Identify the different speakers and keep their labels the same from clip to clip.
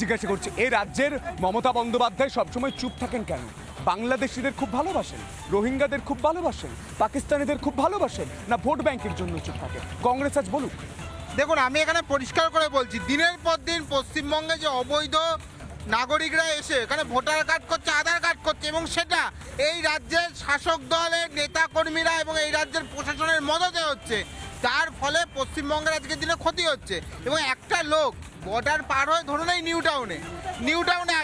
Speaker 1: জিজ্ঞাসা করছি, এই রাজ্যের মমতা বন্দ্যোপাধ্যায় সবসময় চুপ থাকেন কেন? বাংলাদেশিদের খুব ভালোবাসেন, রোহিঙ্গাদের খুব ভালোবাসেন, পাকিস্তানিদের খুব ভালোবাসেন, না ভোট ব্যাংকের জন্য চুপ থাকে? কংগ্রেস আজ বলুক।
Speaker 2: দেখুন, আমি এখানে পরিষ্কার করে বলছি, দিনের পর দিন পশ্চিমবঙ্গে যে অবৈধ নাগরিকরা এসে এখানে ভোটার কার্ড করছে, আধার কার্ড করছে, এবং সেটা এই রাজ্যের শাসক দলের নেতাকর্মীরা এবং এই রাজ্যের প্রশাসনের মদতে হচ্ছে, তার ফলে পশ্চিমবঙ্গের আজকের দিনে ক্ষতি হচ্ছে। এবং একটা লোক বর্ডার পার হয়ে ধরুন এই নিউ টাউনে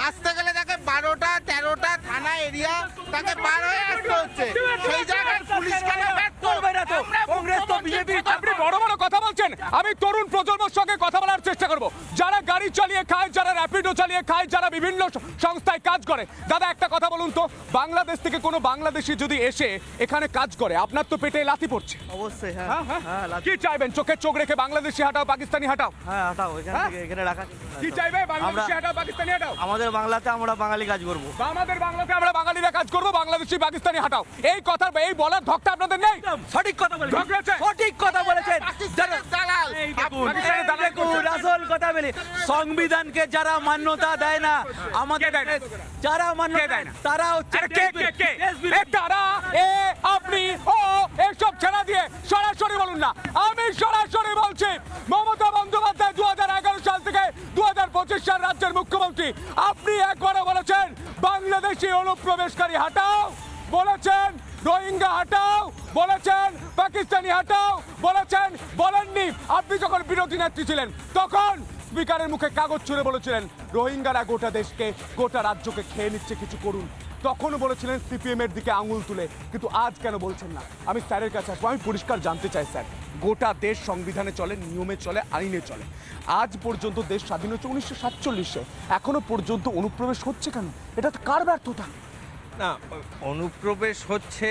Speaker 2: আসতে গেলে তাকে 12টা 13টা থানা এরিয়া তাকে পার হয়ে আসতে হচ্ছে। সেই জায়গায় পুলিশ কেন ব্যর্থ হবে না? তো কংগ্রেস তো বিজেপি।
Speaker 1: আপনি বড় বড় কথা বলছেন, আমি তরুণ প্রজন্মের সঙ্গে কথা বলার চেষ্টা করব, যারা গাড়ি চালিয়ে খায়, যারা র্যাপিডো চালিয়ে খায়, যারা বিভিন্ন সংস্থায় কাজ করে। দাদা একটা কথা বলুন তো, বাংলাদেশ থেকে কোনো বাংলাদেশি যদি এসে এখানে কাজ করে, আপনার তো পেটে লাথি পড়ছে।
Speaker 3: অবশ্যই
Speaker 1: হ্যাঁ হ্যাঁ, কি চাইবেন? চোখে চোখ রেখে বাংলাদেশি হাঁটাও, পাকিস্তানি হাঁটাও?
Speaker 3: হ্যাঁ হাঁটাও, এখানে রাখা।
Speaker 1: কি চাইবে? বাংলাদেশি হাঁটাও, পাকিস্তানি হাঁটাও?
Speaker 3: আমাদের বাংলাতে আমরা বাঙালি কাজ করব।
Speaker 1: আমাদের বাংলাতে আমরা বাঙালিরা কাজ করব, বাংলাদেশি পাকিস্তানি হাঁটাও। এই কথা, এই বলার ধকটা আপনাদের নেই?
Speaker 3: সঠিক কথা বলেছেন, সঠিক কথা বলেছেন। আসল কথা বলি, সংবিধানকে যারা মান্যতা দেয় না, আমাদের যারা মান্যতা দেয় না তারা হচ্ছে
Speaker 1: তারা। আপনি ও এসব ছেড়ে দিয়ে সরাসরি বলুন না। আমি সরাসরি বলছি, মমতা বন্দ্যোপাধ্যায় 2011 সাল থেকে 2025 সাল রাজ্যের মুখ্যমন্ত্রী। আপনি একবারও বলেছেন বাংলাদেশি অনুপ্রবেশকারী হাঁটাও, বলেছেন রোহিঙ্গা হাঁটাও, বলেছেন পাকিস্তানি হাঁটাও, বলেননি। আপনি যখন বিরোধী নেত্রী ছিলেন তখন স্পিকারের মুখে কাগজ ছুঁড়ে বলেছিলেন রোহিঙ্গারা গোটা দেশকে, গোটা রাজ্যকে খেয়ে নিচ্ছে, কিছু করুন। তখনও বলেছিলেন সিপিএম এর দিকে আঙুল তুলে, কিন্তু আজ কেন বলছেন না? আমি স্যারের কাছে আসবো। আমি পরিষ্কার জানতে চাই স্যার, গোটা দেশ সংবিধানে চলে, নিয়মে চলে, আইনে চলে। আজ পর্যন্ত দেশ স্বাধীন হচ্ছে 1947-এ, এখনো পর্যন্ত অনুপ্রবেশ হচ্ছে কেন? এটা তো কার ব্যর্থতা?
Speaker 4: না, অনুপ্রবেশ হচ্ছে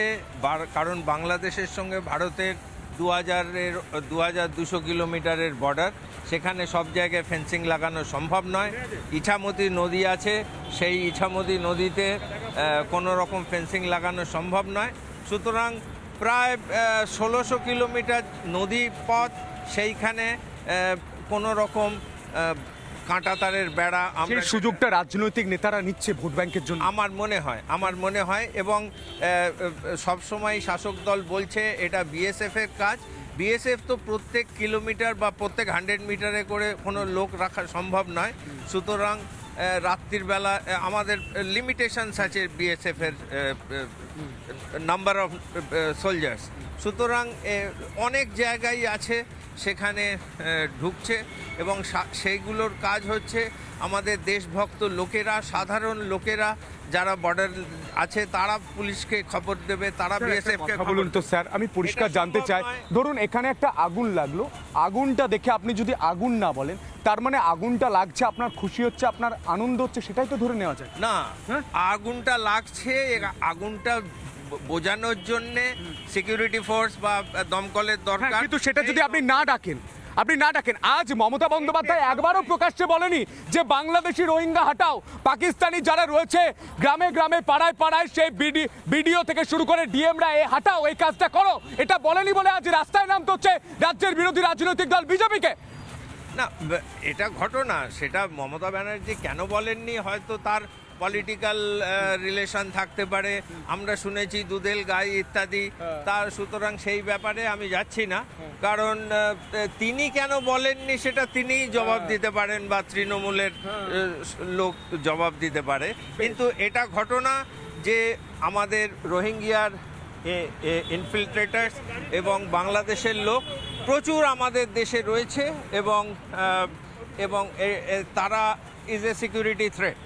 Speaker 4: কারণ বাংলাদেশের সঙ্গে ভারতের 2200 কিলোমিটারের বর্ডার, সেখানে সব জায়গায় ফেন্সিং লাগানো সম্ভব নয়। ইছামতি নদী আছে, সেই ইছামতি নদীতে কোনো রকম ফেন্সিং লাগানো সম্ভব নয়। সুতরাং প্রায় 1600 কিলোমিটার নদী পথ, সেইখানে কোনো রকম কাঁটাতারের বেড়া
Speaker 1: আমরা সুযোগটা রাজনৈতিক নেতারা নিচ্ছে ভোট ব্যাংকের জন্য
Speaker 4: আমার মনে হয়। এবং সবসময় শাসক দল বলছে এটা বিএসএফ এর কাজ। বিএসএফ তো প্রত্যেক কিলোমিটার বা প্রত্যেক 100 মিটারে করে কোনো লোক রাখা সম্ভব নয়। সুতরাং রাত্রির বেলা আমাদের লিমিটেশনস আছে বিএসএফ এর নাম্বার অফ সোলজার্স। সুতরাং অনেক জায়গায় আছে সেখানে ঢুকছে, এবং সেইগুলোর কাজ হচ্ছে আমাদের দেশভক্ত লোকেরা, সাধারণ লোকেরা যারা বর্ডার আছে তারা পুলিশকে খবর দেবে, তারা বিএসএফকে
Speaker 1: বলুন তো স্যার, আমি পরিষ্কার জানতে চাই, ধরুন এখানে একটা আগুন লাগলো, আগুনটা দেখে আপনি যদি আগুন না বলেন, তার মানে আগুনটা লাগছে, আপনার খুশি হচ্ছে, আপনার আনন্দ হচ্ছে, সেটাই তো ধরে নেওয়া যায়
Speaker 4: না? আগুনটা লাগছে, আগুনটা বোঝানোর জন্যে সিকিউরিটি ফোর্স বা দমকলের দরকার,
Speaker 1: কিন্তু সেটা যদি আপনি না ডাকেন, আজ মমতা বন্দ্যোপাধ্যায় একবারও প্রকাশ্যে বলেনি যে বাংলাদেশি রোহিঙ্গা হাঁটাও, পাকিস্তানি যারা রয়েছে গ্রামে গ্রামে, পাড়ায় পাড়ায়, সেই বিডিও থেকে শুরু করে ডিএমরা হাঁটাও, এই কাজটা করো, এটা বলেনি বলে আজ রাস্তায় নামতে হচ্ছে রাজ্যের বিরোধী রাজনৈতিক দল বিজেপিকে।
Speaker 4: না, এটা ঘটনা, সেটা মমতা ব্যানার্জি কেন বলেননি, হয়তো তার পলিটিক্যাল রিলেশন থাকতে পারে, আমরা শুনেছি দুধেল গাই ইত্যাদি, তার সুতরাং সেই ব্যাপারে আমি যাচ্ছি না। কারণ তিনি কেন বলেননি সেটা তিনিই জবাব দিতে পারেন, বা তৃণমূলের লোক জবাব দিতে পারে। কিন্তু এটা ঘটনা যে আমাদের রোহিঙ্গিয়ার ইনফিল্ট্রেটার্স এবং বাংলাদেশের লোক প্রচুর আমাদের দেশে রয়েছে, এবং তারা ইজ এ সিকিউরিটি থ্রেট।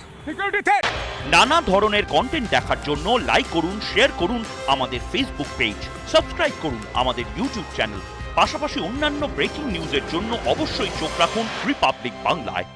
Speaker 5: নানা ধরনের কন্টেন্ট দেখার জন্য লাইক করুন, শেয়ার করুন আমাদের ফেসবুক পেজ, সাবস্ক্রাইব করুন আমাদের ইউটিউব চ্যানেল। পাশাপাশি অন্যান্য ব্রেকিং নিউজের জন্য অবশ্যই চোখ রাখুন রিপাবলিক বাংলায়।